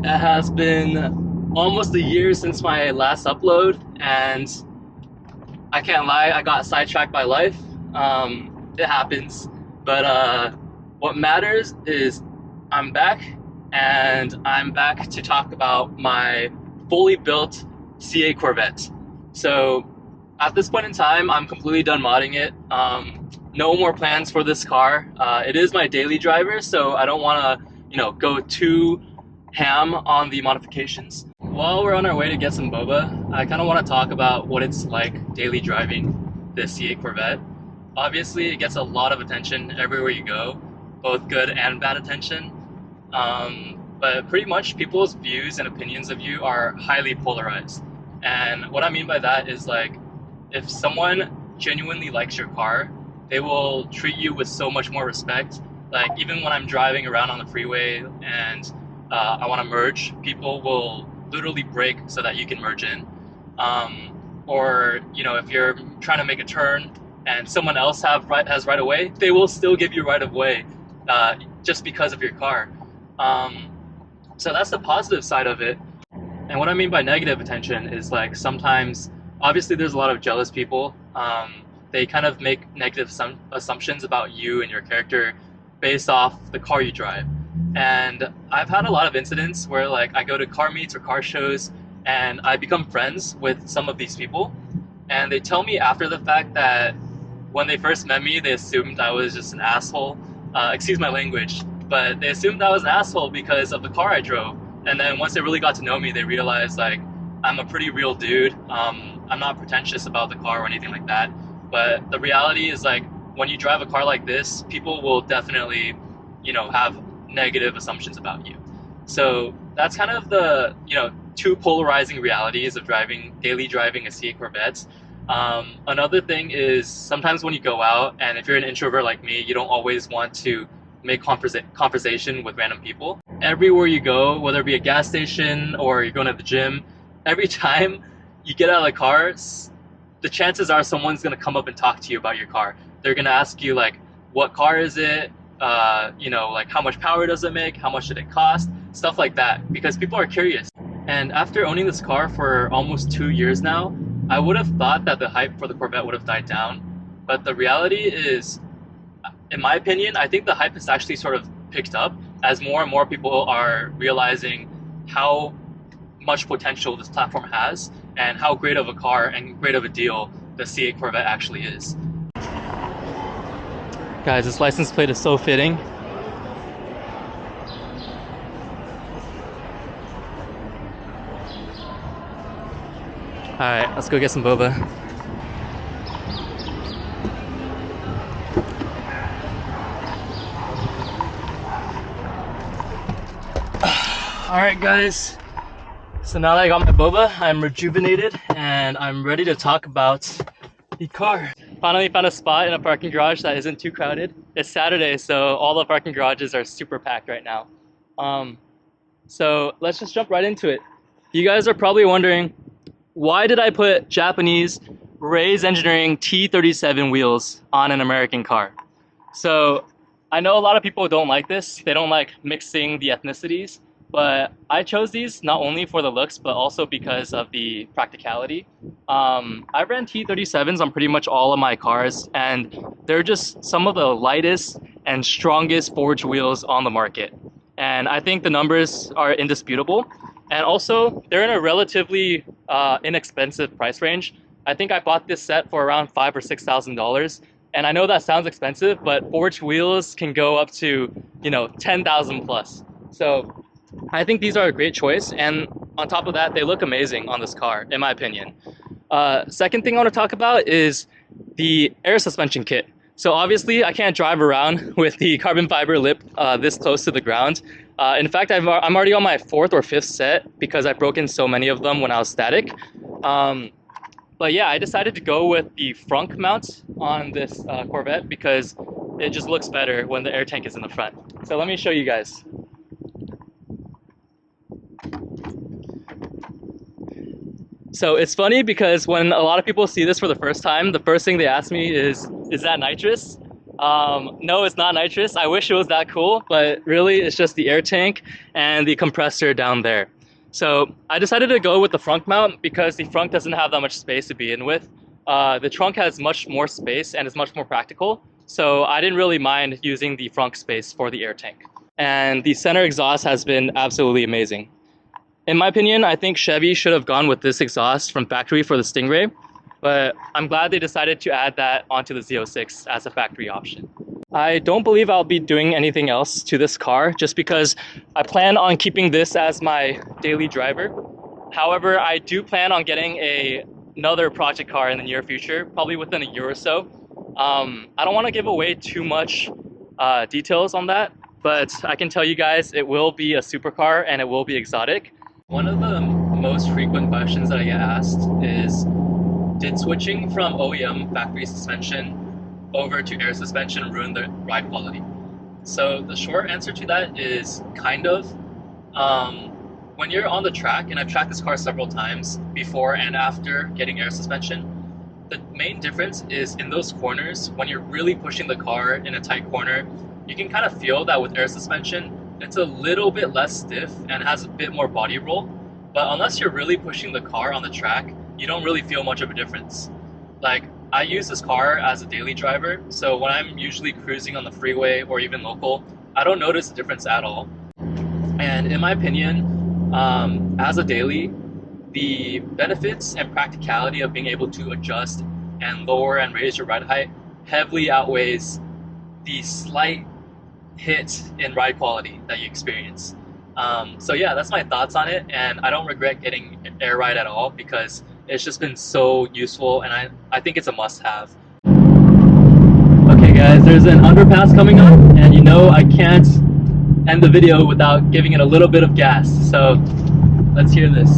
It has been almost a year since my last upload, and I can't lie, I got sidetracked by life. It happens. But what matters is I'm back, and I'm back to talk about my fully built CA Corvette. So at this point in time, I'm completely done modding it. No more plans for this car. It is my daily driver, so I don't want to, go too ham on the modifications. While we're on our way to get some boba, I kind of want to talk about what it's like daily driving this CA Corvette. Obviously, it gets a lot of attention everywhere you go, both good and bad attention. But pretty much people's views and opinions of you are highly polarized. And what I mean by that is like, if someone genuinely likes your car, they will treat you with so much more respect. Like even when I'm driving around on the freeway and I want to merge, people will literally brake so that you can merge in. Or if you're trying to make a turn and someone else has right of way, they will still give you right of way just because of your car. So that's the positive side of it. And what I mean by negative attention is like sometimes, obviously, there's a lot of jealous people. They kind of make negative assumptions about you and your character based off the car you drive. And I've had a lot of incidents where like I go to car meets or car shows and I become friends with some of these people, and they tell me after the fact that when they first met me, they assumed I was just an asshole. Excuse my language, but they assumed I was an asshole because of the car I drove. And then once they really got to know me, they realized like I'm a pretty real dude. I'm not pretentious about the car or anything like that. But the reality is like when you drive a car like this, people will definitely, have negative assumptions about you. So that's kind of the, two polarizing realities of daily driving a CA Corvette. Another thing is sometimes when you go out, and if you're an introvert like me, you don't always want to make conversation with random people. Everywhere you go, whether it be a gas station or you're going to the gym, every time you get out of the car, the chances are someone's going to come up and talk to you about your car. They're going to ask you like, what car is it? Like how much power does it make? How much did it cost? Stuff like that, because people are curious. And after owning this car for almost 2 years now, I would have thought that the hype for the Corvette would have died down. But the reality is, in my opinion, I think the hype has actually sort of picked up as more and more people are realizing how much potential this platform has and how great of a car and great of a deal the C8 Corvette actually is. Guys, this license plate is so fitting. Alright, let's go get some boba. Alright guys, so now that I got my boba, I'm rejuvenated and I'm ready to talk about the car. Finally found a spot in a parking garage that isn't too crowded. It's Saturday, so all the parking garages are super packed right now. So let's just jump right into it. You guys are probably wondering, why did I put Japanese Ray's Engineering T37 wheels on an American car? So I know a lot of people don't like this. They don't like mixing the ethnicities. But I chose these not only for the looks, but also because of the practicality. I ran T37s on pretty much all of my cars, and they're just some of the lightest and strongest forged wheels on the market. And I think the numbers are indisputable. And also, they're in a relatively inexpensive price range. I think I bought this set for around $5,000 or $6,000. And I know that sounds expensive, but forged wheels can go up to, 10,000 plus. So I think these are a great choice, and on top of that, they look amazing on this car, in my opinion. Second thing I want to talk about is the air suspension kit. So obviously, I can't drive around with the carbon fiber lip this close to the ground. In fact, I'm already on my 4th or 5th set because I've broken so many of them when I was static. But yeah, I decided to go with the frunk mount on this Corvette because it just looks better when the air tank is in the front. So let me show you guys. So it's funny because when a lot of people see this for the first time, the first thing they ask me is that nitrous? No, it's not nitrous. I wish it was that cool, but really it's just the air tank and the compressor down there. So I decided to go with the front mount because the front doesn't have that much space to begin with. The trunk has much more space and is much more practical. So I didn't really mind using the front space for the air tank. And the center exhaust has been absolutely amazing. In my opinion, I think Chevy should have gone with this exhaust from factory for the Stingray, but I'm glad they decided to add that onto the Z06 as a factory option. I don't believe I'll be doing anything else to this car just because I plan on keeping this as my daily driver. However, I do plan on getting another project car in the near future, probably within a year or so. I don't want to give away too much details on that, but I can tell you guys it will be a supercar and it will be exotic. One of the most frequent questions that I get asked is, did switching from OEM factory suspension over to air suspension ruin the ride quality? So the short answer to that is kind of. When you're on the track, and I've tracked this car several times before and after getting air suspension, the main difference is in those corners, when you're really pushing the car in a tight corner, you can kind of feel that with air suspension, it's a little bit less stiff and has a bit more body roll. But unless you're really pushing the car on the track, you don't really feel much of a difference. Like, I use this car as a daily driver, so when I'm usually cruising on the freeway or even local, I don't notice a difference at all. And in my opinion, as a daily, the benefits and practicality of being able to adjust and lower and raise your ride height heavily outweighs the slight hit in ride quality that you experience. So yeah, that's my thoughts on it, and I don't regret getting air ride at all because it's just been so useful, and I think it's a must-have. Okay guys, there's an underpass coming up, and you know I can't end the video without giving it a little bit of gas, so let's hear this.